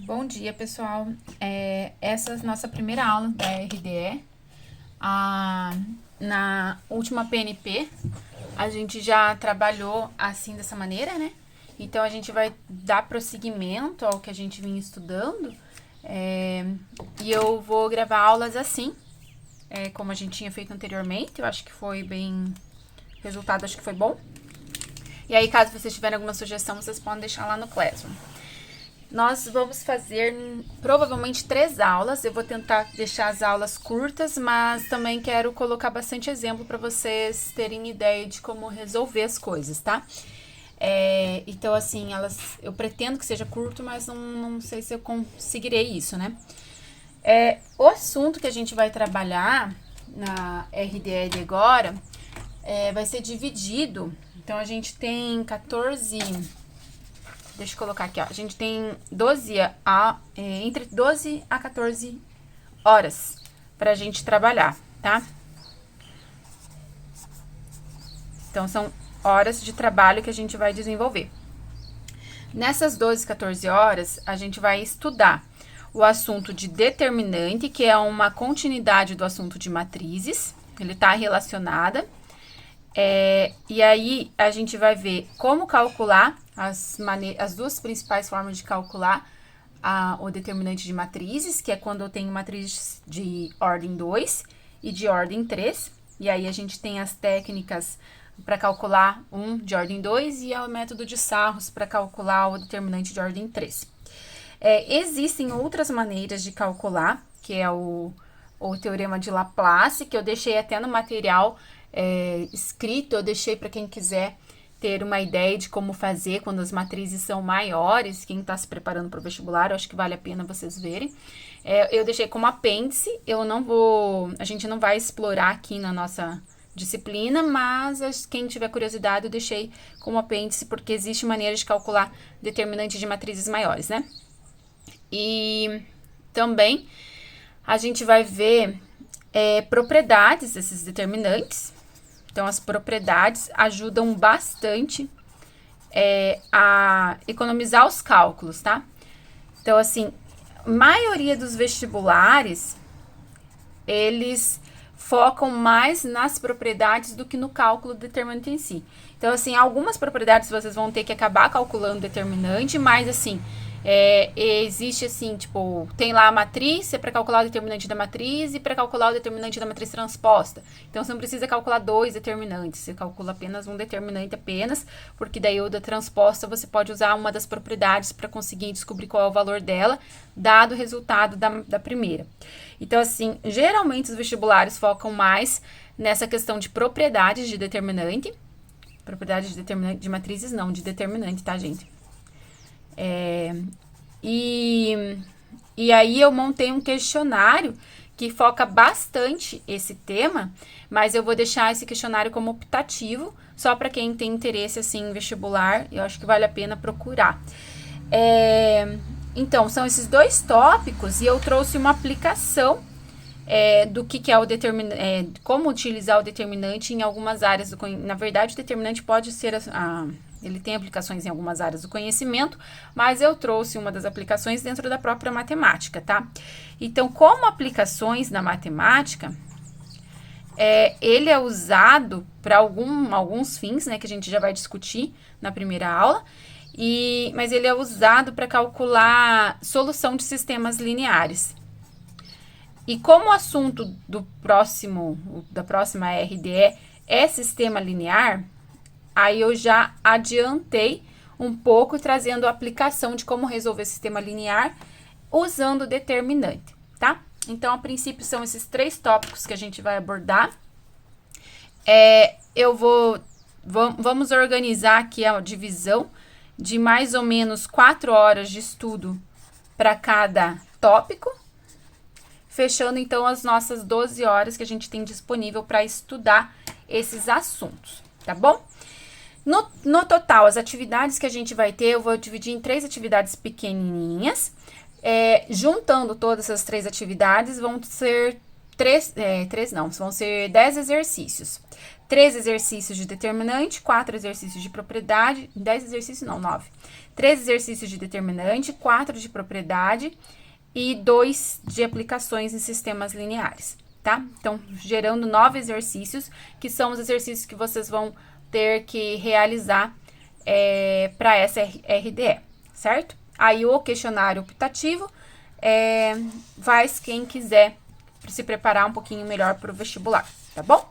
Bom dia, pessoal. Essa é a nossa primeira aula da RDE. Na última PNP, a gente já trabalhou assim, dessa maneira, né? Então, a gente vai dar prosseguimento ao que a gente vinha estudando. E eu vou gravar aulas assim, como a gente tinha feito anteriormente. Eu acho que foi bem... O resultado acho que foi bom. E aí, caso vocês tiverem alguma sugestão, vocês podem deixar lá no Classroom. Nós vamos fazer provavelmente 3 aulas. Eu vou tentar deixar as aulas curtas, mas também quero colocar bastante exemplo para vocês terem ideia de como resolver as coisas, tá? Então, assim, eu pretendo que seja curto, mas não sei se eu conseguirei isso, né? O assunto que a gente vai trabalhar na RDE de agora vai ser dividido. Então, a gente tem 14... Deixa eu colocar aqui, ó. A gente tem entre 12 a 14 horas pra gente trabalhar, tá? Então, são horas de trabalho que a gente vai desenvolver. Nessas 12, 14 horas, a gente vai estudar o assunto de determinante, que é uma continuidade do assunto de matrizes. Ele tá relacionada. E aí, a gente vai ver como calcular as duas principais formas de calcular o determinante de matrizes, que é quando eu tenho matriz de ordem 2 e de ordem 3. E aí, a gente tem as técnicas para calcular um de ordem 2 e o método de Sarros para calcular o determinante de ordem 3. Existem outras maneiras de calcular, que é o teorema de Laplace, que eu deixei até no material escrito. Eu deixei para quem quiser ter uma ideia de como fazer quando as matrizes são maiores. Quem está se preparando para o vestibular, eu acho que vale a pena vocês verem. Eu deixei como apêndice. A gente não vai explorar aqui na nossa disciplina, mas quem tiver curiosidade, eu deixei como apêndice, porque existe maneira de calcular determinante de matrizes maiores, né? E também a gente vai ver propriedades desses determinantes. Então, as propriedades ajudam bastante a economizar os cálculos, tá? Então, assim, a maioria dos vestibulares, eles focam mais nas propriedades do que no cálculo do determinante em si. Então, assim, algumas propriedades vocês vão ter que acabar calculando o determinante, mas, assim, existe, assim, tipo, tem lá a matriz, para calcular o determinante da matriz e para calcular o determinante da matriz transposta. Então, você não precisa calcular 2 determinantes, você calcula apenas um determinante apenas, porque daí o da transposta você pode usar uma das propriedades para conseguir descobrir qual é o valor dela, dado o resultado da primeira. Então, assim, geralmente os vestibulares focam mais nessa questão de propriedades de determinante. Propriedades de determinante de matrizes, não, de determinante, tá, gente? E aí eu montei um questionário que foca bastante esse tema, mas eu vou deixar esse questionário como optativo, só para quem tem interesse, assim, em vestibular. Eu acho que vale a pena procurar. Então, são esses 2 tópicos, e eu trouxe uma aplicação do que é o determinante, como utilizar o determinante em algumas áreas do conhecimento. Na verdade, o determinante pode ser ele tem aplicações em algumas áreas do conhecimento, mas eu trouxe uma das aplicações dentro da própria matemática, tá? Então, como aplicações na matemática, ele é usado para alguns fins, né, que a gente já vai discutir na primeira aula, mas ele é usado para calcular solução de sistemas lineares. E como o assunto da próxima RDE é sistema linear, aí eu já adiantei um pouco, trazendo a aplicação de como resolver sistema linear usando determinante, tá? Então, a princípio, são esses 3 tópicos que a gente vai abordar. Vamos organizar aqui a divisão de mais ou menos 4 horas de estudo para cada tópico, fechando, então, as nossas 12 horas que a gente tem disponível para estudar esses assuntos, tá bom? No total, as atividades que a gente vai ter, eu vou dividir em 3 atividades pequenininhas. Juntando todas essas 3 atividades, vão ser vão ser 10 exercícios. 3 exercícios de determinante, 4 exercícios de propriedade, 10 exercícios não, 9. 3 exercícios de determinante, 4 de propriedade e 2 de aplicações em sistemas lineares, tá? Então, gerando 9 exercícios, que são os exercícios que vocês vão ter que realizar para essa RDE, certo? Aí, o questionário optativo faz quem quiser se preparar um pouquinho melhor para o vestibular, tá bom?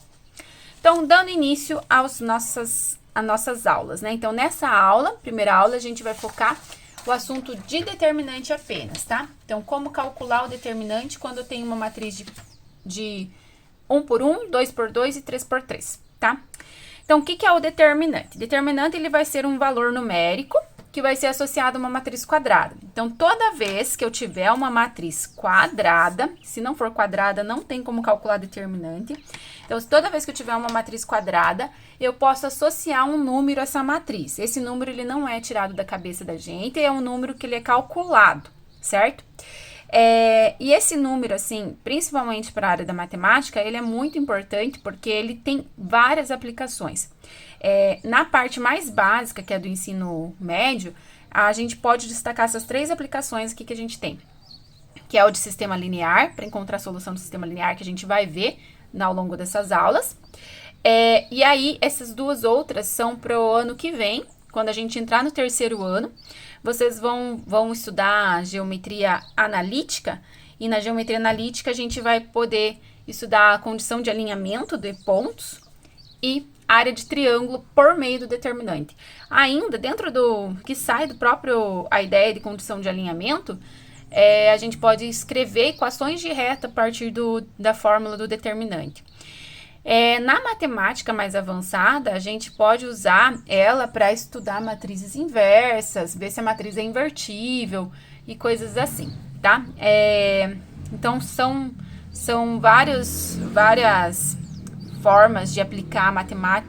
Então, dando início às nossas aulas, né? Então, nessa aula, primeira aula, a gente vai focar o assunto de determinante apenas, tá? Então, como calcular o determinante quando eu tenho uma matriz de 1 por 1, 2 por 2 e 3 por 3, tá? Então, o que é o determinante? Determinante, ele vai ser um valor numérico que vai ser associado a uma matriz quadrada. Então, toda vez que eu tiver uma matriz quadrada, se não for quadrada, não tem como calcular determinante. Então, toda vez que eu tiver uma matriz quadrada, eu posso associar um número a essa matriz. Esse número, ele não é tirado da cabeça da gente, é um número que ele é calculado, certo? E esse número, assim, principalmente para a área da matemática, ele é muito importante porque ele tem várias aplicações. Na parte mais básica, que é do ensino médio, a gente pode destacar essas 3 aplicações aqui que a gente tem. Que é o de sistema linear, para encontrar a solução do sistema linear, que a gente vai ver ao longo dessas aulas. E aí, essas 2 outras são para o ano que vem, quando a gente entrar no 3º ano. Vocês vão estudar geometria analítica, e na geometria analítica a gente vai poder estudar a condição de alinhamento de pontos e área de triângulo por meio do determinante. Ainda, dentro do que sai do próprio a ideia de condição de alinhamento, a gente pode escrever equações de reta a partir da fórmula do determinante. Na matemática mais avançada, a gente pode usar ela para estudar matrizes inversas, ver se a matriz é invertível e coisas assim, tá? Então, são várias formas de aplicar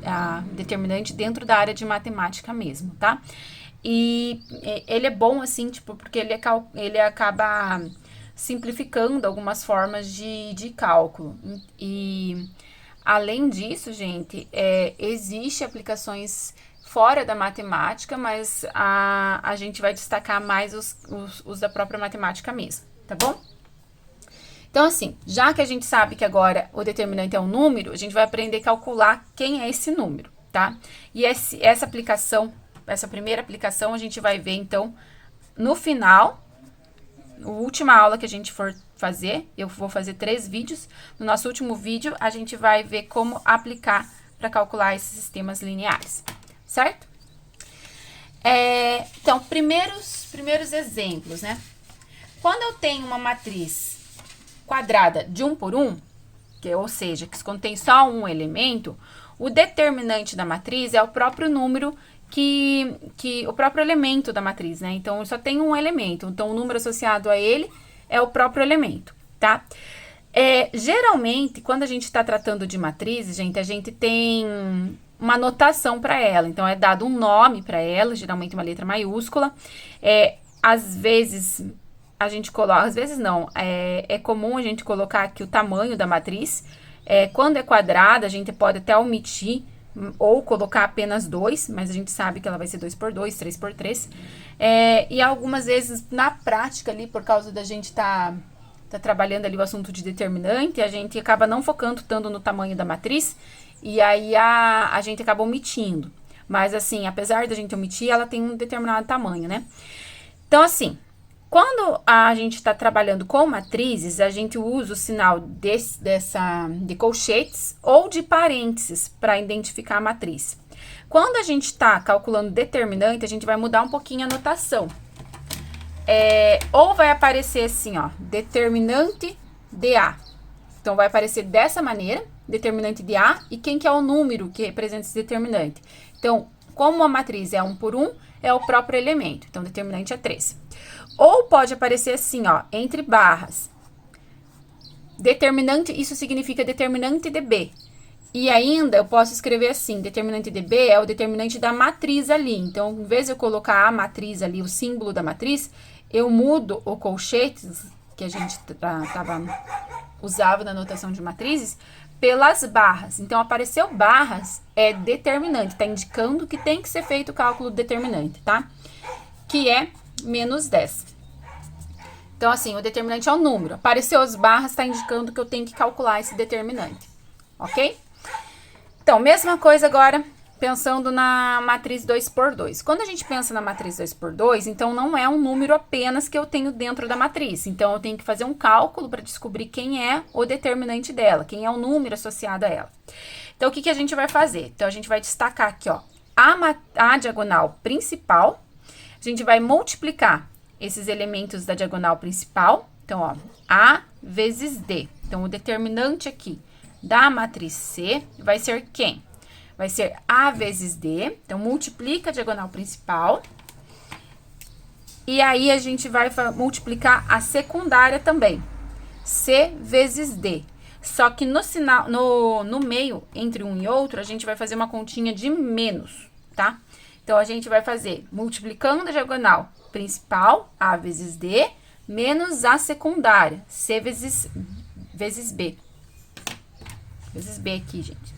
a determinante dentro da área de matemática mesmo, tá? E ele é bom, assim, tipo, porque ele acaba simplificando algumas formas de cálculo. E além disso, gente, existe aplicações fora da matemática, mas a gente vai destacar mais os da própria matemática mesmo, tá bom? Então, assim, já que a gente sabe que agora o determinante é um número, a gente vai aprender a calcular quem é esse número, tá? E essa primeira aplicação, a gente vai ver, então, no final, na última aula que a gente for fazer, eu vou fazer 3 vídeos. No nosso último vídeo, a gente vai ver como aplicar para calcular esses sistemas lineares, certo? Então, primeiros exemplos, né? Quando eu tenho uma matriz quadrada de 1 por 1, ou seja, que contém só um elemento, o determinante da matriz é o próprio número o próprio elemento da matriz, né? Então, só tem um elemento. Então, o número associado a ele é o próprio elemento, tá? Geralmente, quando a gente está tratando de matrizes, gente, a gente tem uma notação para ela. Então, é dado um nome para ela, geralmente uma letra maiúscula. Às vezes, a gente coloca... Às vezes, não. É comum a gente colocar aqui o tamanho da matriz. Quando é quadrada, a gente pode até omitir ou colocar apenas 2, mas a gente sabe que ela vai ser 2 por 2, 3 por 3. E algumas vezes, na prática ali, por causa da gente tá trabalhando ali o assunto de determinante, a gente acaba não focando tanto no tamanho da matriz, e aí a gente acaba omitindo. Mas assim, apesar da gente omitir, ela tem um determinado tamanho, né? Então, assim, quando a gente está trabalhando com matrizes, a gente usa o sinal de colchetes ou de parênteses para identificar a matriz. Quando a gente está calculando determinante, a gente vai mudar um pouquinho a notação. Ou vai aparecer assim, ó, determinante de A. Então, vai aparecer dessa maneira, determinante de A, e quem que é o número que representa esse determinante. Então, como a matriz é 1 por 1, é o próprio elemento. Então, determinante é 3. Ou pode aparecer assim, ó, entre barras. Determinante, isso significa determinante de B. E ainda eu posso escrever assim, determinante de B é o determinante da matriz ali. Então, em vez de eu colocar a matriz ali, o símbolo da matriz, eu mudo o colchetes, que a gente usava na notação de matrizes, pelas barras. Então, apareceu barras, é determinante, tá indicando que tem que ser feito o cálculo determinante, tá? que é menos 10. Então, assim, o determinante é o número. Apareceu as barras, está indicando que eu tenho que calcular esse determinante, ok? Então, mesma coisa agora, pensando na matriz 2×2. Quando a gente pensa na matriz 2×2, então não é um número apenas que eu tenho dentro da matriz. Então, eu tenho que fazer um cálculo para descobrir quem é o determinante dela, quem é o número associado a ela. Então, o que, que a gente vai fazer? Então, a gente vai destacar aqui, ó, a diagonal principal. A gente vai multiplicar esses elementos da diagonal principal. Então, ó, A vezes D. Então, o determinante aqui da matriz C vai ser quem? Vai ser A vezes D. Então, multiplica a diagonal principal. E aí, a gente vai multiplicar a secundária também. C vezes D. Só que no meio, entre um e outro, a gente vai fazer uma continha de menos, tá? Então, a gente vai fazer multiplicando a diagonal principal, A vezes D, menos a secundária, C vezes B. Vezes B aqui, gente.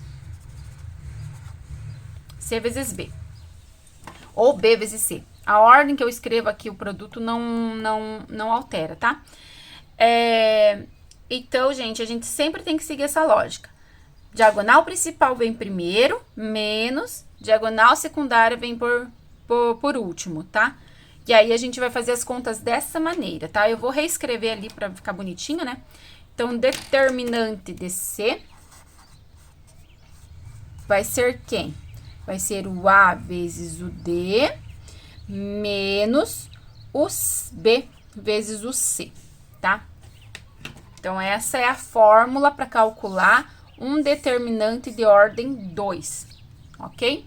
C vezes B. Ou B vezes C. A ordem que eu escrevo aqui, o produto, não altera, tá? Então, gente, a gente sempre tem que seguir essa lógica. Diagonal principal vem primeiro, menos diagonal secundária vem por último, tá? E aí, a gente vai fazer as contas dessa maneira, tá? Eu vou reescrever ali para ficar bonitinho, né? Então, determinante de C vai ser quem? Vai ser o A vezes o D menos o B vezes o C, tá? Então, essa é a fórmula para calcular um determinante de ordem 2, ok?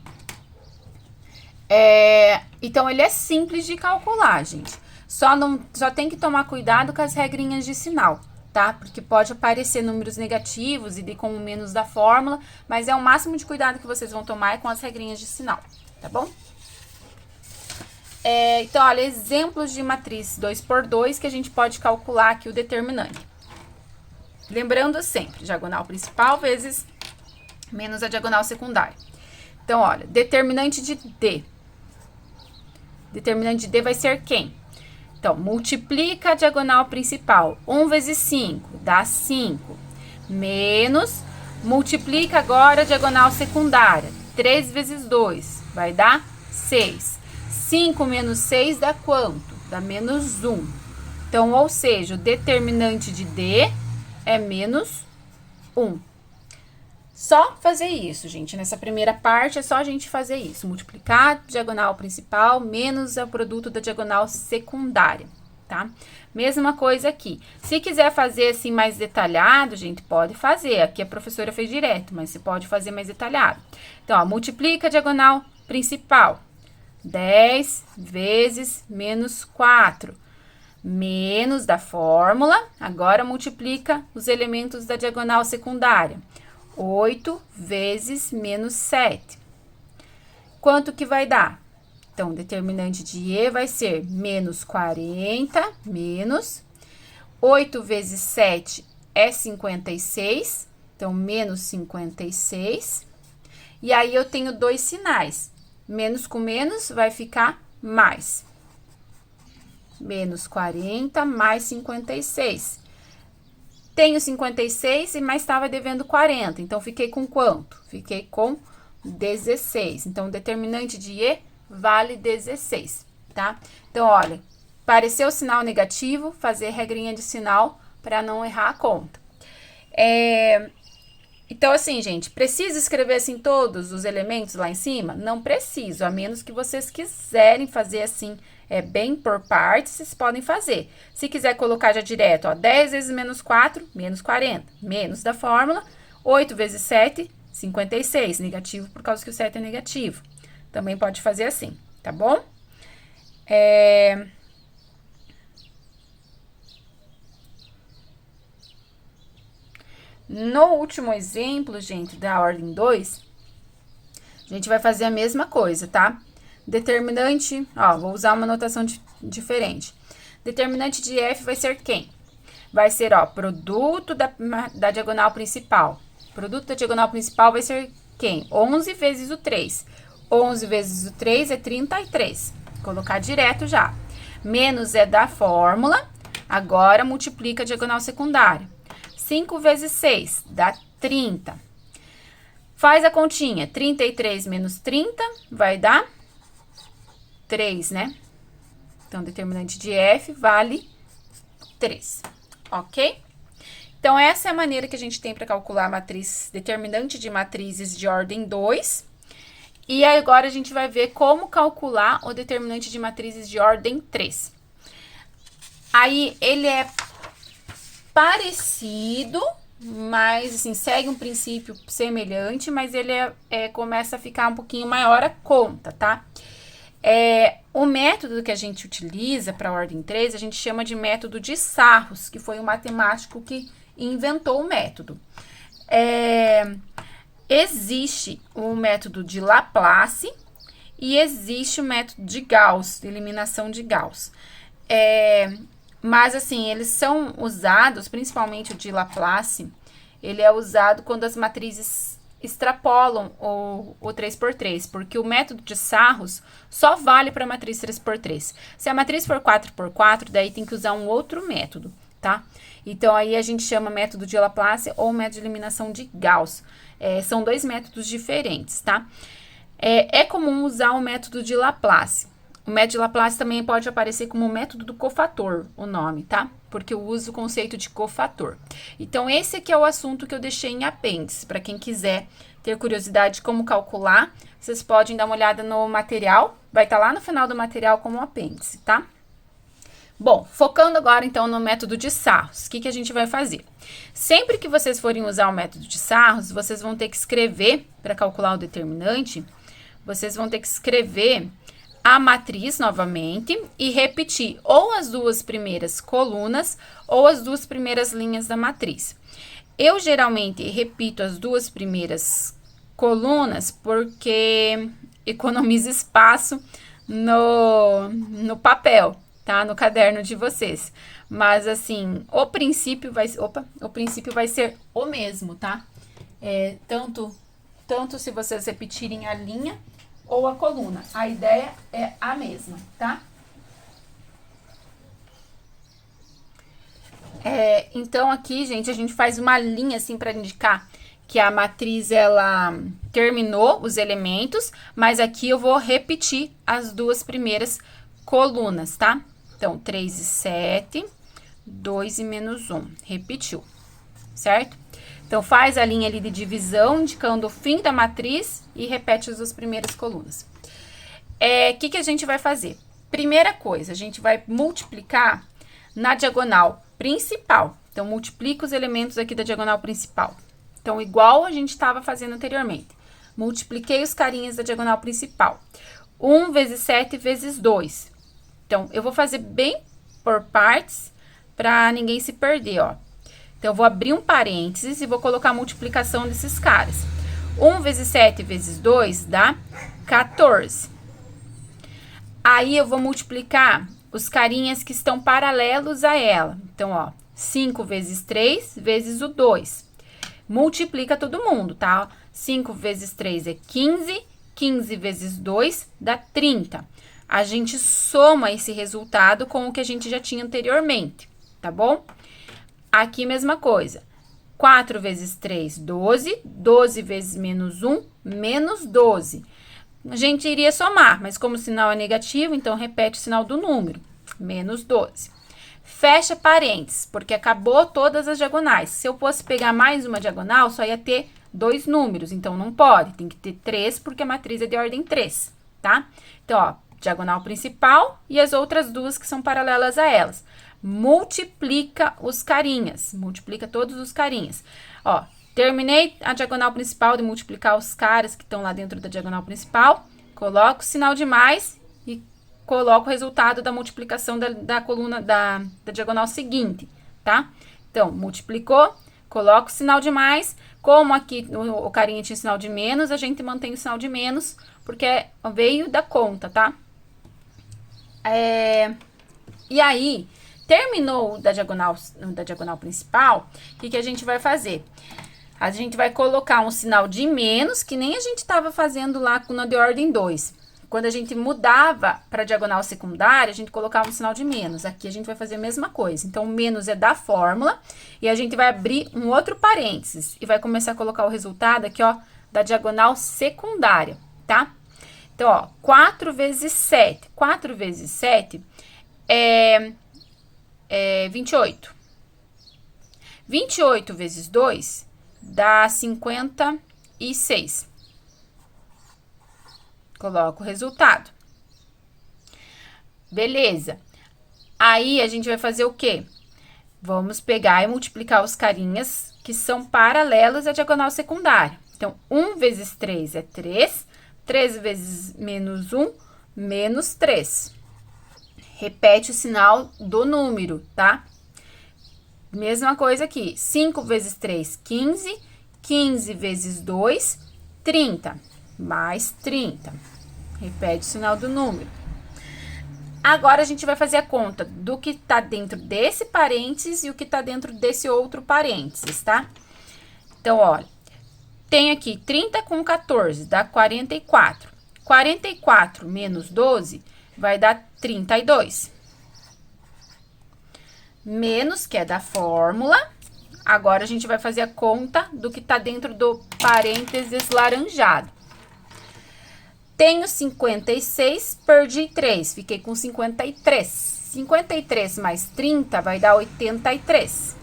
Então, ele é simples de calcular, gente. Só tem que tomar cuidado com as regrinhas de sinal, tá? Porque pode aparecer números negativos e de como menos da fórmula, mas é o máximo de cuidado que vocês vão tomar com as regrinhas de sinal, tá bom? Então, olha, exemplos de matriz 2×2 que a gente pode calcular aqui o determinante. Lembrando sempre, diagonal principal vezes menos a diagonal secundária. Então, olha, determinante de D. Determinante de D vai ser quem? Então, multiplica a diagonal principal. 1 vezes 5 dá 5. Menos, multiplica agora a diagonal secundária. 3 vezes 2 vai dar 6. 5 menos 6 dá quanto? Dá menos 1. Então, ou seja, o determinante de D é menos 1. Só fazer isso, gente. Nessa primeira parte, é só a gente fazer isso. Multiplicar a diagonal principal menos o produto da diagonal secundária, tá? Mesma coisa aqui. Se quiser fazer assim mais detalhado, gente, pode fazer. Aqui a professora fez direto, mas você pode fazer mais detalhado. Então, ó, multiplica a diagonal principal. 10 vezes menos 4. Menos da fórmula. Agora, multiplica os elementos da diagonal secundária. 8 vezes menos 7. Quanto que vai dar? Então, o determinante de E vai ser menos 40, menos 8 vezes 7 é 56, então, menos 56. E aí, eu tenho dois sinais. Menos com menos vai ficar mais. Menos 40 mais 56. Tenho 56 e mais estava devendo 40. Então, fiquei com quanto? Fiquei com 16. Então, o determinante de E vale 16, tá? Então, olha, pareceu sinal negativo, fazer regrinha de sinal para não errar a conta. Então, assim, gente, precisa escrever assim todos os elementos lá em cima? Não preciso, a menos que vocês quiserem fazer assim, bem por partes, vocês podem fazer. Se quiser colocar já direto, ó, 10 vezes menos 4, menos 40, menos da fórmula, 8 vezes 7, 56, negativo por causa que o 7 é negativo. Também pode fazer assim, tá bom? No último exemplo, gente, da ordem 2, a gente vai fazer a mesma coisa, tá? Determinante, ó, vou usar uma notação diferente. Determinante de F vai ser quem? Vai ser, ó, produto da diagonal principal. Produto da diagonal principal vai ser quem? 11 vezes o 3. 11 vezes o 3 é 33. colocar direto já. Menos é da fórmula, agora multiplica a diagonal secundária. 5 vezes 6 dá 30. Faz a continha, 33 menos 30 vai dar 3, né? Então, determinante de F vale 3, ok? Então, essa é a maneira que a gente tem para calcular a matriz, determinante de matrizes de ordem 2. E agora a gente vai ver como calcular o determinante de matrizes de ordem 3. Aí, ele é parecido, mas, assim, segue um princípio semelhante, mas ele começa a ficar um pouquinho maior a conta, tá? O método que a gente utiliza para a ordem 3, a gente chama de método de Sarros, que foi um matemático que inventou o método. Existe o método de Laplace e existe o método de Gauss, de eliminação de Gauss. Mas, assim, eles são usados, principalmente o de Laplace, ele é usado quando as matrizes extrapolam o 3x3, porque o método de Sarros só vale para a matriz 3x3. Se a matriz for 4x4, daí tem que usar um outro método, tá? Então, aí a gente chama método de Laplace ou método de eliminação de Gauss. São dois métodos diferentes, tá? É comum usar o método de Laplace. O método de Laplace também pode aparecer como método do cofator, o nome, tá? Porque eu uso o conceito de cofator. Então, esse aqui é o assunto que eu deixei em apêndice. Para quem quiser ter curiosidade de como calcular, vocês podem dar uma olhada no material. Vai estar lá no final do material como apêndice, tá? Bom, focando agora, então, no método de Sarros, o que a gente vai fazer? Sempre que vocês forem usar o método de Sarros, vocês vão ter que escrever, para calcular o determinante, vocês vão ter que escrever a matriz novamente e repetir ou as duas primeiras colunas ou as duas primeiras linhas da matriz. Eu geralmente repito as duas primeiras colunas porque economiza espaço no papel, tá? No caderno de vocês. Mas, assim, o princípio vai ser o mesmo, tá? Tanto se vocês repetirem a linha ou a coluna. A ideia é a mesma, tá? Então, aqui, gente, a gente faz uma linha, assim, para indicar que a matriz, ela terminou os elementos, mas aqui eu vou repetir as duas primeiras colunas, tá? Então, 3 e 7, 2 e menos 1. Repetiu, certo? Então, faz a linha ali de divisão, indicando o fim da matriz e repete as duas primeiras colunas. Que a gente vai fazer? Primeira coisa, a gente vai multiplicar na diagonal principal. Então, multiplica os elementos aqui da diagonal principal. Então, igual a gente estava fazendo anteriormente. Multipliquei os carinhas da diagonal principal. 1 vezes 7 vezes 2. Então, eu vou fazer bem por partes para ninguém se perder, ó. Então, eu vou abrir um parênteses e vou colocar a multiplicação desses caras. 1 vezes 7 vezes 2 dá 14. Aí, eu vou multiplicar os carinhas que estão paralelos a ela. Então, ó, 5 vezes 3 vezes o 2. Multiplica todo mundo, tá? 5 vezes 3 é 15. 15 vezes 2 dá 30. A gente soma esse resultado com o que a gente já tinha anteriormente, tá bom? Aqui, mesma coisa. 4 vezes 3, 12. 12 vezes menos 1, menos 12. A gente iria somar, mas como o sinal é negativo, então repete o sinal do número. Menos 12. Fecha parênteses, porque acabou todas as diagonais. Se eu fosse pegar mais uma diagonal, só ia ter 2 números. Então, não pode. Tem que ter 3, porque a matriz é de ordem 3, tá? Então, ó, diagonal principal e as outras duas que são paralelas a elas. Multiplica os carinhas. Multiplica todos os carinhas. Ó, terminei a diagonal principal de multiplicar os caras que estão lá dentro da diagonal principal. Coloco o sinal de mais e coloco o resultado da multiplicação da coluna da diagonal seguinte, tá? Então, multiplicou, coloco o sinal de mais. Como aqui o carinha tinha sinal de menos, a gente mantém o sinal de menos, porque veio da conta, tá? E aí, terminou da diagonal principal, o que a gente vai fazer? A gente vai colocar um sinal de menos, que nem a gente estava fazendo lá na de ordem 2. quando a gente mudava para diagonal secundária, a gente colocava um sinal de menos. Aqui a gente vai fazer a mesma coisa. Então, o menos é da fórmula e a gente vai abrir um outro parênteses e vai começar a colocar o resultado aqui, ó, da diagonal secundária, tá? Então, ó, 4 vezes 7. 4 vezes 7 é 28. 28 vezes 2 dá 56. Coloco o resultado. Beleza. Aí, a gente vai fazer o quê? Vamos pegar e multiplicar os carinhas que são paralelos à diagonal secundária. Então, 1 vezes 3 é 3. 3 vezes menos 1, menos 3. Repete o sinal do número, tá? Mesma coisa aqui. 5 vezes 3, 15. 15 vezes 2, 30. Mais 30. Repete o sinal do número. Agora, a gente vai fazer a conta do que tá dentro desse parênteses e o que tá dentro desse outro parênteses, tá? Então, olha, tem aqui 30 com 14, dá 44. 44 menos 12 vai dar 32. Menos, que é da fórmula. Agora, a gente vai fazer a conta do que tá dentro do parênteses laranjado. Tenho 56, perdi 3, fiquei com 53. 53 mais 30 vai dar 83.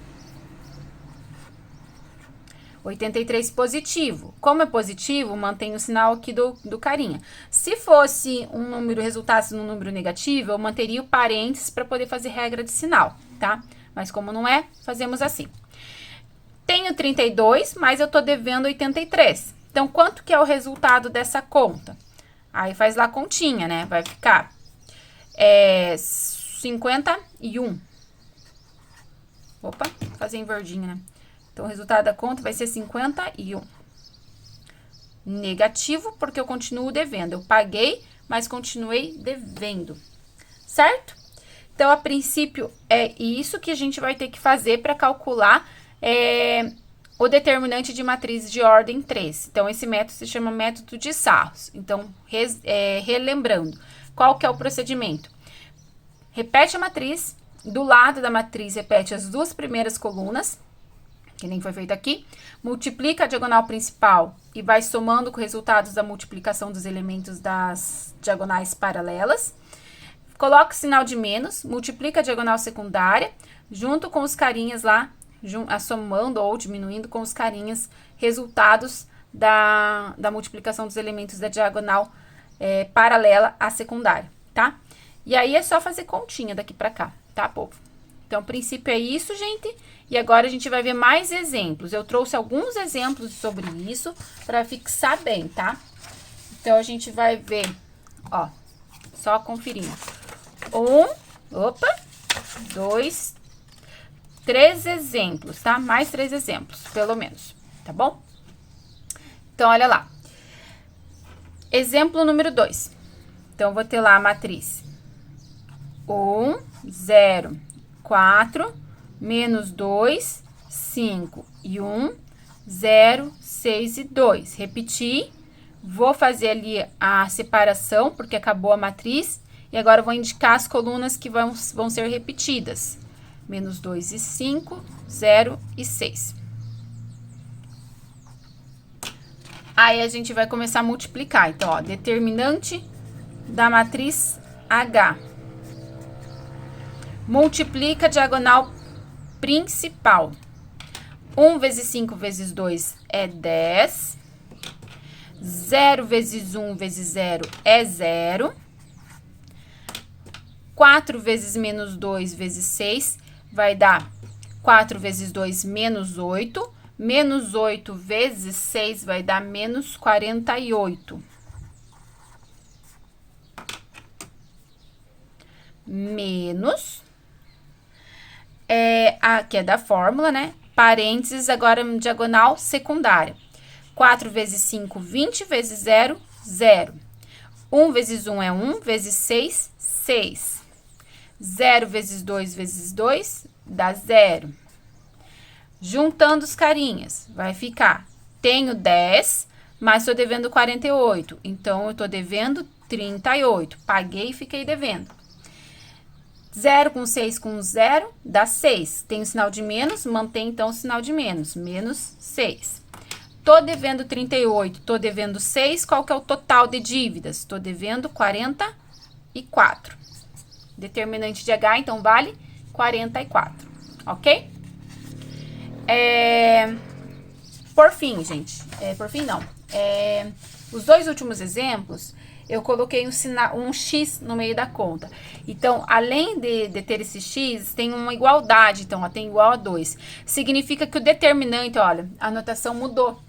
83 positivo. Como é positivo, mantém o sinal aqui do carinha. Se fosse um número, resultasse num número negativo, eu manteria o parênteses para poder fazer regra de sinal, tá? Mas como não é, fazemos assim. Tenho 32, mas eu tô devendo 83. Então, quanto que é o resultado dessa conta? Aí faz lá a continha, né? Vai ficar 51. Opa, vou fazer em verdinho, né? Então, o resultado da conta vai ser 51. Negativo, porque eu continuo devendo. Eu paguei, mas continuei devendo. Certo? Então, a princípio, é isso que a gente vai ter que fazer para calcular o determinante de matriz de ordem 3. Então, esse método se chama método de Sarros. Então, relembrando, qual que é o procedimento? Repete a matriz, do lado da matriz, repete as duas primeiras colunas, que nem foi feito aqui, multiplica a diagonal principal e vai somando com os resultados da multiplicação dos elementos das diagonais paralelas. Coloca o sinal de menos, multiplica a diagonal secundária, junto com os carinhas lá, somando ou diminuindo com os carinhas, resultados da multiplicação dos elementos da diagonal paralela à secundária, tá? E aí, é só fazer continha daqui pra cá, tá, povo? Então, o princípio é isso, gente. E agora, a gente vai ver mais exemplos. Eu trouxe alguns exemplos sobre isso pra fixar bem, tá? Então, a gente vai ver, ó, só conferindo. 2, 3 exemplos, tá? Mais 3 exemplos, pelo menos, tá bom? Então, olha lá. Exemplo número 2. Então, eu vou ter lá a matriz 1, 0, 4, menos 2, 5 e 1, 0, 6 e 2. Repeti, vou fazer ali a separação, porque acabou a matriz, e agora eu vou indicar as colunas que vão ser repetidas. Menos 2 e 5, 0 e 6. Aí, a gente vai começar a multiplicar. Então, ó, determinante da matriz H. Multiplica a diagonal principal. 1 vezes 5 vezes 2 é 10. 0 vezes 1 vezes 0 é 0. 4 vezes menos 2 vezes 6 vai dar 4 vezes 2, menos 8. Menos 8 vezes 6 vai dar menos 48. Menos. Aqui é da fórmula, né? Parênteses, agora diagonal secundária. 4 vezes 5, 20 vezes 0, 0. 1 vezes 1 é 1, vezes 6, 6. 0 vezes 2 vezes 2 dá 0. Juntando os carinhas, vai ficar, tenho 10, mas estou devendo 48. Então, eu estou devendo 38. Paguei e fiquei devendo. 0 com 6 com 0 dá 6. Tem o sinal de menos, mantém então o sinal de menos. Menos 6. Tô devendo 38, tô devendo 6. Qual que é o total de dívidas? Tô devendo 44. Determinante de H, então, vale 44. Ok? Por fim, gente. Por fim, não. Os dois últimos exemplos, eu coloquei um X no meio da conta. Então, além de ter esse X, tem uma igualdade. Então, ó, tem igual a 2. Significa que o determinante, olha, a anotação mudou.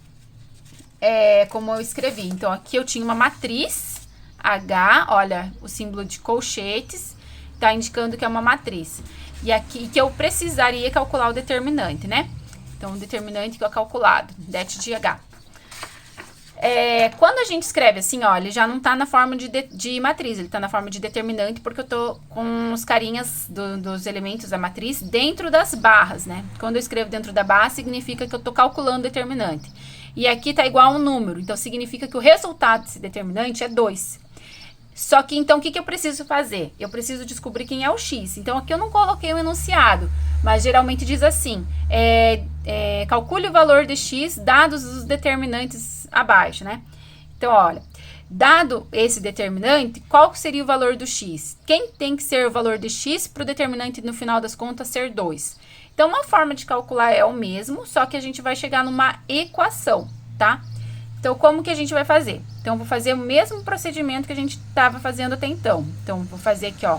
Como eu escrevi. Então, aqui eu tinha uma matriz H, olha, o símbolo de colchetes, tá indicando que é uma matriz. E aqui que eu precisaria calcular o determinante, né? Então, o determinante que é calculado, det de H. Quando a gente escreve assim, ó, ele já não tá na forma de matriz, ele tá na forma de determinante, porque eu tô com os carinhas dos elementos da matriz dentro das barras, né? Quando eu escrevo dentro da barra, significa que eu tô calculando o determinante. E aqui tá igual a um número, então significa que o resultado desse determinante é 2. Só que, então, o que eu preciso fazer? Eu preciso descobrir quem é o X. Então, aqui eu não coloquei o enunciado, mas geralmente diz assim, calcule o valor de X dados os determinantes abaixo, né? Então, olha, dado esse determinante, qual seria o valor do X? Quem tem que ser o valor de X para o determinante, no final das contas, ser 2? Então, uma forma de calcular é o mesmo, só que a gente vai chegar numa equação, tá? Então, como que a gente vai fazer? Então, vou fazer o mesmo procedimento que a gente estava fazendo até então. Então, vou fazer aqui, ó,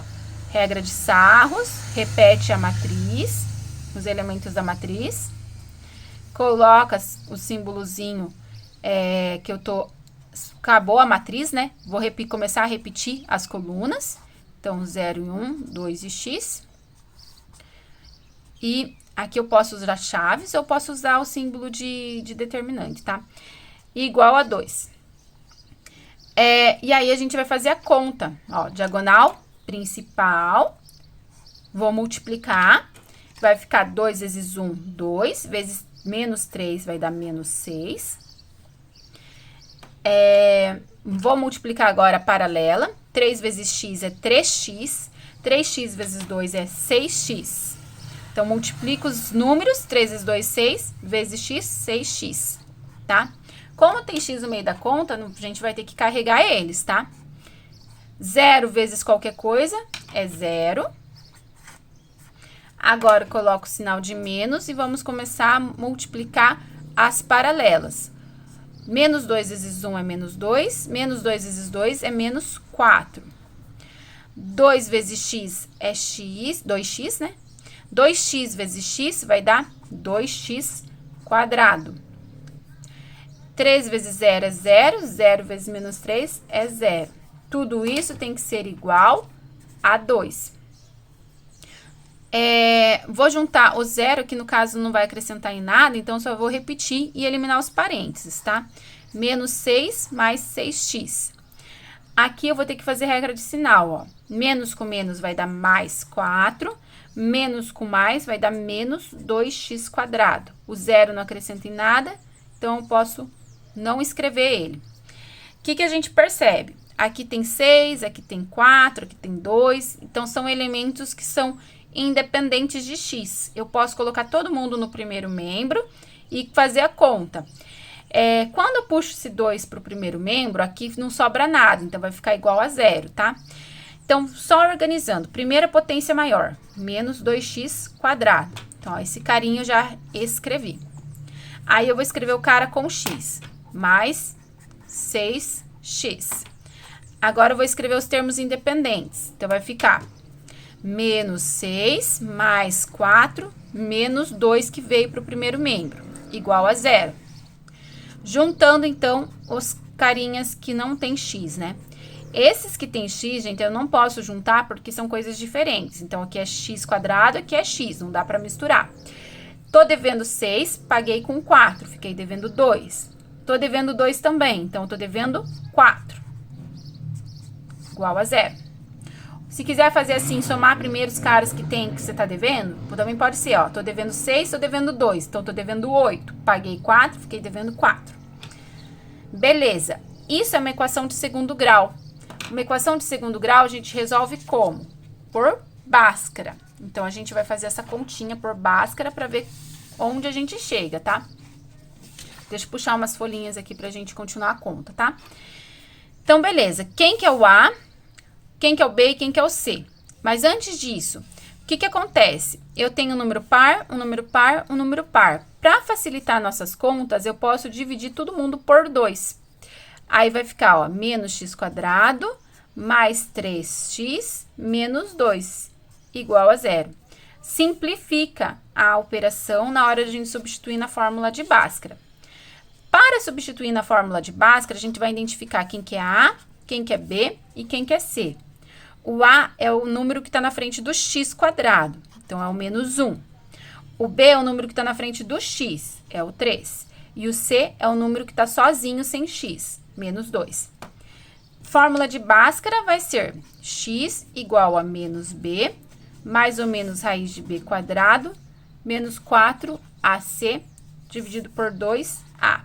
regra de Sarros, repete a matriz, os elementos da matriz, coloca o símbolozinho que eu tô... Acabou a matriz, né? Vou começar a repetir as colunas. Então, 0 e 1, 2 e X. E aqui eu posso usar chaves, eu posso usar o símbolo de determinante, tá? Igual a 2. E aí, a gente vai fazer a conta. Ó, diagonal principal. Vou multiplicar. Vai ficar 2 vezes 1, 2. Vezes menos 3 vai dar menos 6. Vou multiplicar agora a paralela. 3 vezes x é 3x. 3x vezes 2 é 6x. Então, multiplico os números. 3 vezes 2, 6. Vezes x, 6x. Tá? Como tem x no meio da conta, a gente vai ter que carregar eles, tá? 0 vezes qualquer coisa é 0. Agora, eu coloco o sinal de menos e vamos começar a multiplicar as paralelas. Menos 2 vezes 1 é menos 2. Menos 2 vezes 2 é menos 4. 2 vezes x é x, 2x, né? 2x vezes x vai dar 2x quadrado. 3 vezes 0 é 0. 0 vezes menos 3 é 0. Tudo isso tem que ser igual a 2. Vou juntar o 0, que no caso não vai acrescentar em nada, então só vou repetir e eliminar os parênteses, tá? Menos 6 mais 6x. Aqui eu vou ter que fazer regra de sinal, ó. Menos com menos vai dar mais 4. Menos com mais vai dar menos 2x quadrado. O 0 não acrescenta em nada, então eu posso não escrever ele. O que a gente percebe? Aqui tem 6, aqui tem 4, aqui tem 2. Então, são elementos que são independentes de x. Eu posso colocar todo mundo no primeiro membro e fazer a conta. Quando eu puxo esse 2 para o primeiro membro, aqui não sobra nada, então vai ficar igual a 0, tá? Então, só organizando. Primeira potência maior, menos 2x quadrado. Então, ó, esse carinho eu já escrevi. Aí, eu vou escrever o cara com x, mais 6x. Agora, eu vou escrever os termos independentes. Então, vai ficar menos 6 mais 4 menos 2 que veio para o primeiro membro, igual a 0. Juntando, então, os carinhas que não tem x, né? Esses que tem x, gente, eu não posso juntar porque são coisas diferentes. Então, aqui é x quadrado, aqui é x, não dá para misturar. Tô devendo 6, paguei com 4, fiquei devendo 2. Tô devendo 2 também, então, tô devendo 4. Igual a 0. Se quiser fazer assim, somar primeiro os caras que você tá devendo, também pode ser, ó. Tô devendo 6, tô devendo 2. Então, tô devendo 8. Paguei 4, fiquei devendo 4. Beleza. Isso é uma equação de segundo grau. Uma equação de segundo grau a gente resolve como? Por Bhaskara. Então, a gente vai fazer essa continha por Bhaskara para ver onde a gente chega, tá? Deixa eu puxar umas folhinhas aqui pra gente continuar a conta, tá? Então, beleza. Quem que é o A, quem que é o B e quem que é o C? Mas antes disso, o que que acontece? Eu tenho um número par, um número par, um número par. Para facilitar nossas contas, eu posso dividir todo mundo por 2. Aí vai ficar, ó, menos x quadrado mais 3x menos 2 igual a 0. Simplifica a operação na hora de a gente substituir na fórmula de Bhaskara. Para substituir na fórmula de Bhaskara, a gente vai identificar quem que é A, quem que é B e quem que é C. O A é o número que está na frente do x quadrado, então é o menos 1. O B é o número que está na frente do x, é o 3. E o C é o número que está sozinho, sem x, menos 2. Fórmula de Bhaskara vai ser x igual a menos b, mais ou menos raiz de b quadrado, menos 4ac, dividido por 2a.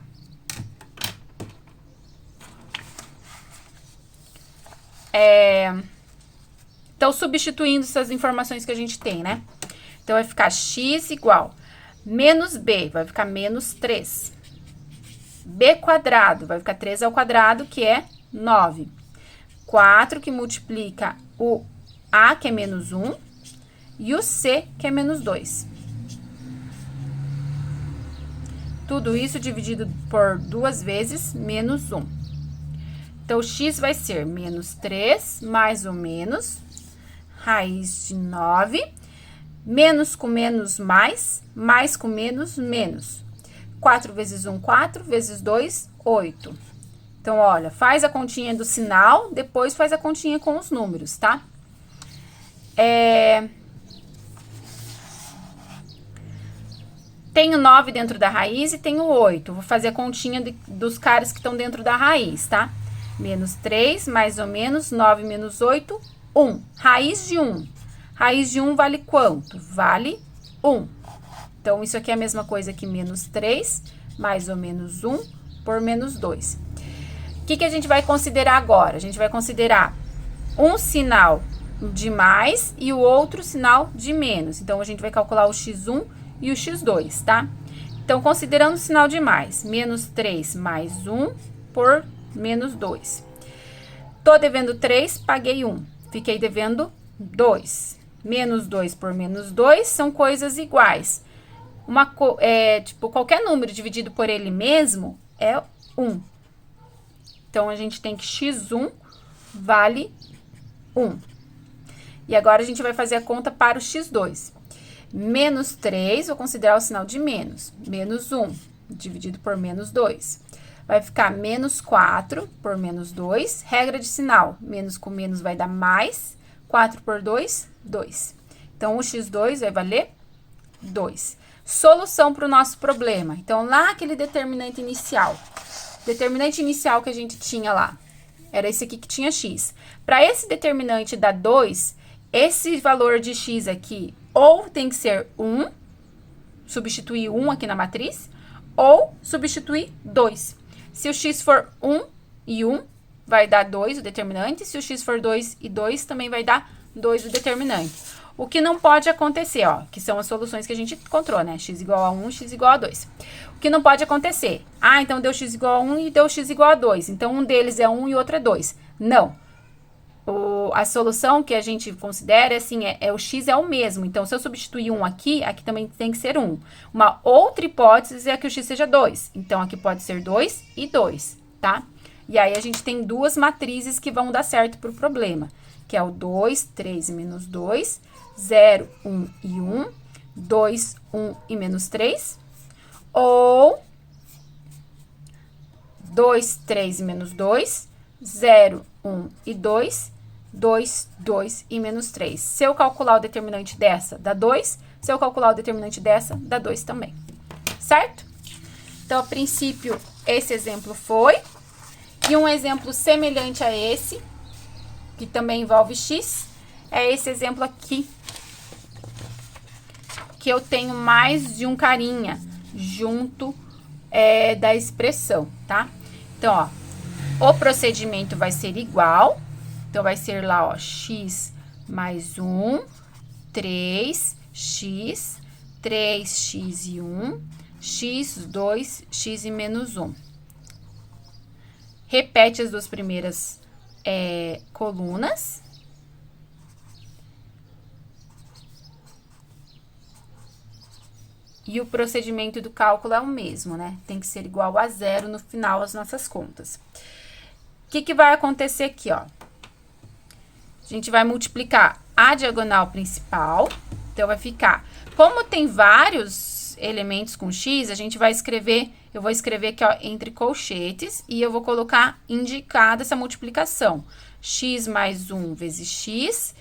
Então, substituindo essas informações que a gente tem, né? Então, vai ficar x igual menos b, vai ficar menos 3. B quadrado, vai ficar 3 ao quadrado, que é 9. 4, que multiplica o A, que é menos 1, e o C, que é menos 2. Tudo isso dividido por 2 vezes, menos 1. Então, x vai ser menos 3, mais ou menos, raiz de 9, menos com menos mais com menos, menos. 4 vezes 1, 4, vezes 2, 8. Então, olha, faz a continha do sinal, depois faz a continha com os números, tá? Tenho 9 dentro da raiz e tenho 8. Vou fazer a continha dos caras que estão dentro da raiz, tá? Menos 3, mais ou menos, 9 menos 8, 1. Raiz de 1. Raiz de 1 vale quanto? Vale 1. Então, isso aqui é a mesma coisa que menos 3, mais ou menos 1, por menos 2. O que a gente vai considerar agora? A gente vai considerar um sinal de mais e o outro sinal de menos. Então, a gente vai calcular o x1 e o x2, tá? Então, considerando o sinal de mais, menos 3 mais 1 por menos 2. Tô devendo 3, paguei 1. Fiquei devendo 2. Menos 2 por menos 2 são coisas iguais. Tipo, qualquer número dividido por ele mesmo é 1. Então, a gente tem que x1 vale 1. E agora, a gente vai fazer a conta para o x2. Menos 3, vou considerar o sinal de menos. Menos 1, dividido por menos 2. Vai ficar menos 4 por menos 2. Regra de sinal, menos com menos vai dar mais. 4 por 2, 2. Então, o x2 vai valer 2. Solução para o nosso problema. Então, lá aquele determinante inicial. Determinante inicial que a gente tinha lá. Era esse aqui que tinha x. Para esse determinante dar 2, esse valor de x aqui ou tem que ser 1, substituir 1 aqui na matriz, ou substituir 2. Se o x for 1 e 1, vai dar 2 o determinante. Se o x for 2 e 2, também vai dar 2 o determinante. O que não pode acontecer, ó, que são as soluções que a gente encontrou, né? X igual a 1, x igual a 2. O que não pode acontecer? Ah, então deu x igual a 1 e deu x igual a 2. Então, um deles é 1 e o outro é 2. Não. A solução que a gente considera é assim, o x é o mesmo. Então, se eu substituir 1 aqui, aqui também tem que ser 1. Uma outra hipótese é que o x seja 2. Então, aqui pode ser 2 e 2, tá? E aí, a gente tem duas matrizes que vão dar certo pro problema, que é o 2, 3 e menos 2, 0, 1 e 1, 2, 1 e menos 3, ou 2, 3 e menos 2, 0, 1 e 2, 2, 2 e menos 3. Se eu calcular o determinante dessa, dá 2. Se eu calcular o determinante dessa, dá 2 também. Certo? Então, a princípio, esse exemplo foi. E um exemplo semelhante a esse, que também envolve x, é esse exemplo aqui. Que eu tenho mais de um carinha junto da expressão, tá? Então, ó, o procedimento vai ser igual. Então, vai ser lá, ó, x mais 1, 3x, 3x e 1, x, 2, x e menos 1. Repete as duas primeiras colunas. E o procedimento do cálculo é o mesmo, né? Tem que ser igual a 0 no final as nossas contas. O que vai acontecer aqui, ó? A gente vai multiplicar a diagonal principal. Então, vai ficar... Como tem vários elementos com x, a gente vai escrever... Eu vou escrever aqui, ó, entre colchetes. E eu vou colocar indicada essa multiplicação. X mais 1 vezes x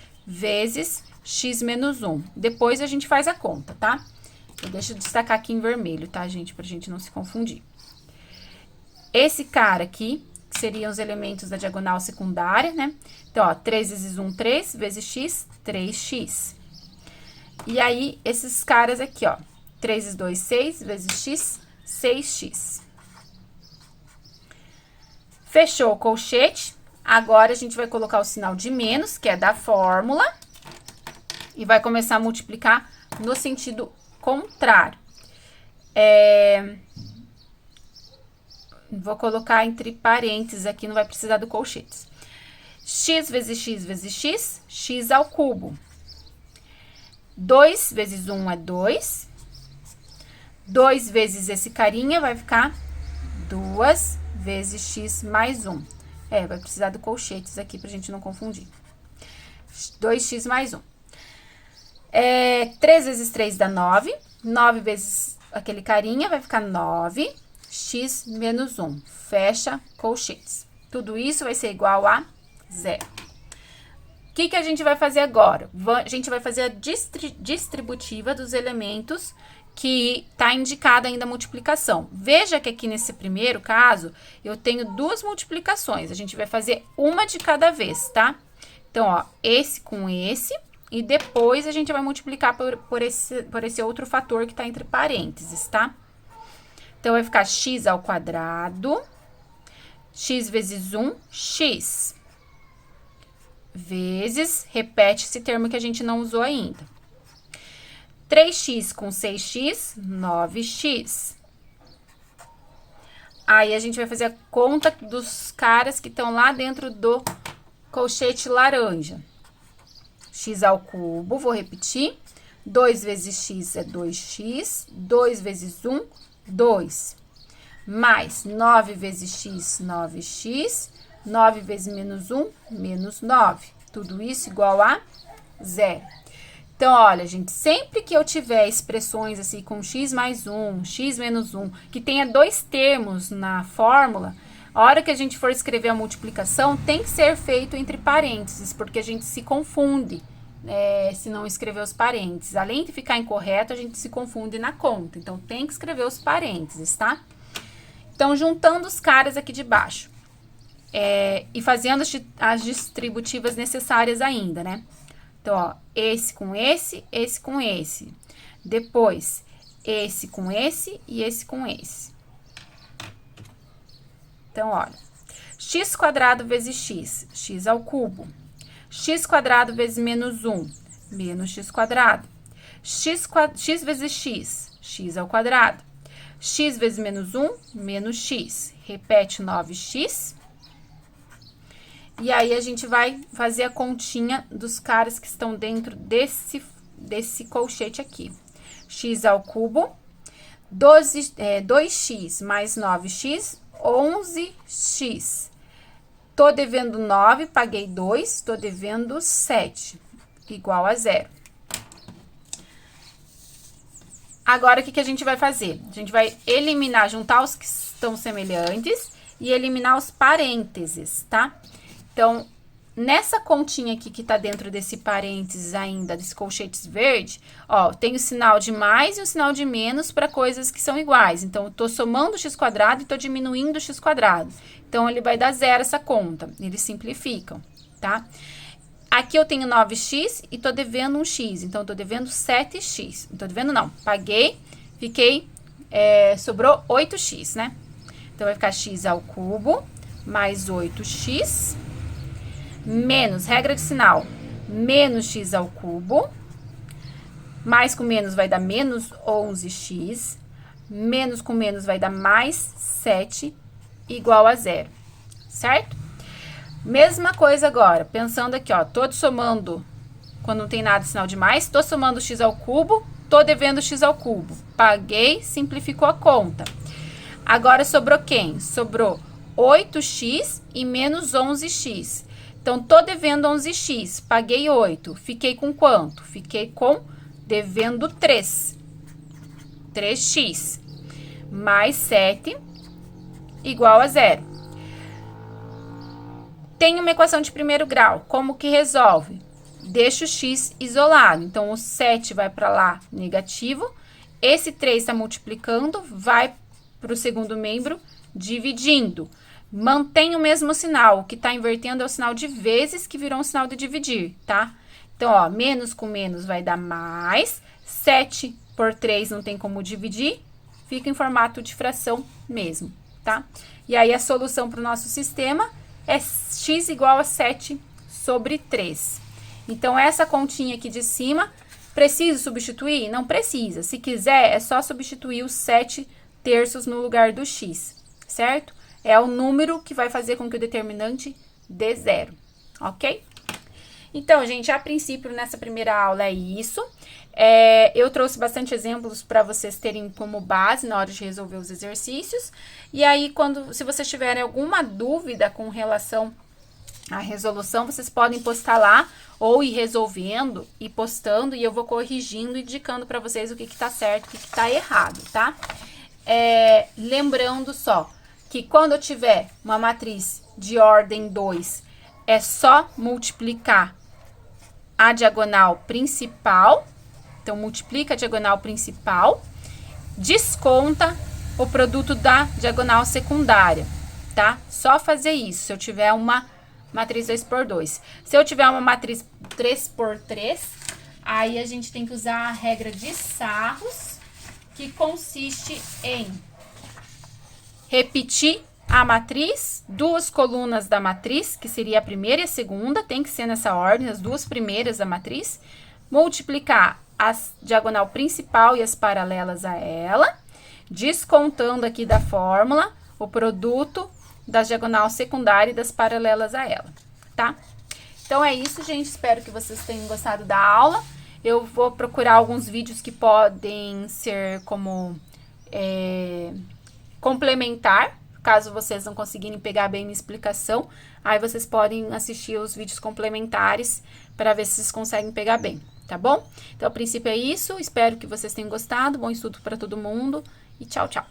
menos 1. Depois, a gente faz a conta, tá? Deixa eu destacar aqui em vermelho, tá, gente? Pra gente não se confundir. Esse cara aqui, que seriam os elementos da diagonal secundária, né? Então, ó, 3 vezes 1, 3, vezes x, 3x. E aí, esses caras aqui, ó. 3 vezes 2, 6, vezes x, 6x. Fechou o colchete. Agora, a gente vai colocar o sinal de menos, que é da fórmula. E vai começar a multiplicar no sentido contrário. Vou colocar entre parênteses aqui, não vai precisar do colchetes. X vezes x, x ao cubo. 2 vezes 1 é 2. 2 vezes esse carinha vai ficar 2 vezes x mais 1. Vai precisar do colchetes aqui pra gente não confundir. 2x mais 1. 3 vezes 3 dá 9. 9 vezes aquele carinha vai ficar 9. X menos 1. Fecha colchetes. Tudo isso vai ser igual a 0. O que a gente vai fazer agora? A gente vai fazer a distributiva dos elementos que está indicada ainda a multiplicação. Veja que aqui nesse primeiro caso, eu tenho duas multiplicações. A gente vai fazer uma de cada vez, tá? Então, ó, esse com esse... E depois, a gente vai multiplicar por esse outro fator que está entre parênteses, tá? Então, vai ficar x ao quadrado, x vezes 1, x. Vezes, repete esse termo que a gente não usou ainda. 3x com 6x, 9x. Aí, a gente vai fazer a conta dos caras que estão lá dentro do colchete laranja. X ao cubo, vou repetir, 2 vezes x é 2x, 2 vezes 1, 2, mais 9 vezes x, 9x, 9 vezes menos 1, menos 9, tudo isso igual a 0. Então, olha, gente, sempre que eu tiver expressões assim com x mais 1, x menos 1, que tenha dois termos na fórmula, a hora que a gente for escrever a multiplicação, tem que ser feito entre parênteses, porque a gente se confunde se não escrever os parênteses. Além de ficar incorreto, a gente se confunde na conta. Então, tem que escrever os parênteses, tá? Então, juntando os caras aqui de baixo. E fazendo as distributivas necessárias ainda, né? Então, ó, esse com esse com esse. Depois, esse com esse e esse com esse. Então, olha, x quadrado vezes x, x ao cubo. X quadrado vezes menos 1, menos x quadrado. X vezes x, x ao quadrado. X vezes menos 1, menos x. Repete 9x. E aí, a gente vai fazer a continha dos caras que estão dentro desse colchete aqui. X ao cubo, 2x mais 9x, 11x. Tô devendo 9, paguei 2, tô devendo 7, igual a 0. Agora, o que a gente vai fazer? A gente vai eliminar, juntar os que estão semelhantes e eliminar os parênteses, tá? Então, nessa continha aqui que tá dentro desse parênteses ainda, desse colchetes verde, ó, tem o sinal de mais e o sinal de menos para coisas que são iguais. Então, eu tô somando o x quadrado e tô diminuindo o x quadrado. Então, ele vai dar 0 essa conta. Eles simplificam, tá? Aqui eu tenho 9x e tô devendo um x. Então, eu tô devendo 7x. Não tô devendo, não. Paguei, sobrou 8x, né? Então, vai ficar x ao cubo mais 8x. menos, regra de sinal, menos x ao cubo, mais com menos vai dar menos 11x, menos com menos vai dar mais 7, igual a zero, certo? Mesma coisa agora, pensando aqui, ó, tô somando, quando não tem nada sinal de mais, tô somando x ao cubo, tô devendo x ao cubo. Paguei, simplificou a conta. Agora sobrou quem? Sobrou 8x e menos 11x. Então, tô devendo 11x, paguei 8. Fiquei com quanto? Fiquei com devendo 3. 3x mais 7 igual a zero. Tem uma equação de primeiro grau. Como que resolve? Deixa o x isolado. Então, o 7 vai para lá negativo. Esse 3 está multiplicando, vai para o segundo membro dividindo. Mantém o mesmo sinal. O que está invertendo é o sinal de vezes, que virou um sinal de dividir, tá? Então, ó, menos com menos vai dar mais. 7 por 3 não tem como dividir. Fica em formato de fração mesmo, tá? E aí, a solução para o nosso sistema é x igual a 7 sobre 3. Então, essa continha aqui de cima, precisa substituir? Não precisa. Se quiser, é só substituir os 7 terços no lugar do x, certo? É o número que vai fazer com que o determinante dê zero, ok? Então, gente, a princípio, nessa primeira aula é isso. Eu trouxe bastante exemplos para vocês terem como base na hora de resolver os exercícios. E aí, se vocês tiverem alguma dúvida com relação à resolução, vocês podem postar lá ou ir resolvendo e postando, e eu vou corrigindo e indicando para vocês o que tá certo e o que tá errado, tá? Lembrando só que quando eu tiver uma matriz de ordem 2, é só multiplicar a diagonal principal. Então, multiplica a diagonal principal, desconta o produto da diagonal secundária, tá? Só fazer isso, se eu tiver uma matriz 2 por 2. Se eu tiver uma matriz 3 por 3, aí a gente tem que usar a regra de Sarros, que consiste em repetir a matriz, duas colunas da matriz, que seria a primeira e a segunda, tem que ser nessa ordem, as duas primeiras da matriz, multiplicar a diagonal principal e as paralelas a ela, descontando aqui da fórmula o produto da diagonal secundária e das paralelas a ela, tá? Então, é isso, gente. Espero que vocês tenham gostado da aula. Eu vou procurar alguns vídeos que podem ser como complementar, caso vocês não conseguirem pegar bem minha explicação. Aí, vocês podem assistir os vídeos complementares para ver se vocês conseguem pegar bem, tá bom? Então, a princípio é isso. Espero que vocês tenham gostado. Bom estudo para todo mundo e tchau, tchau.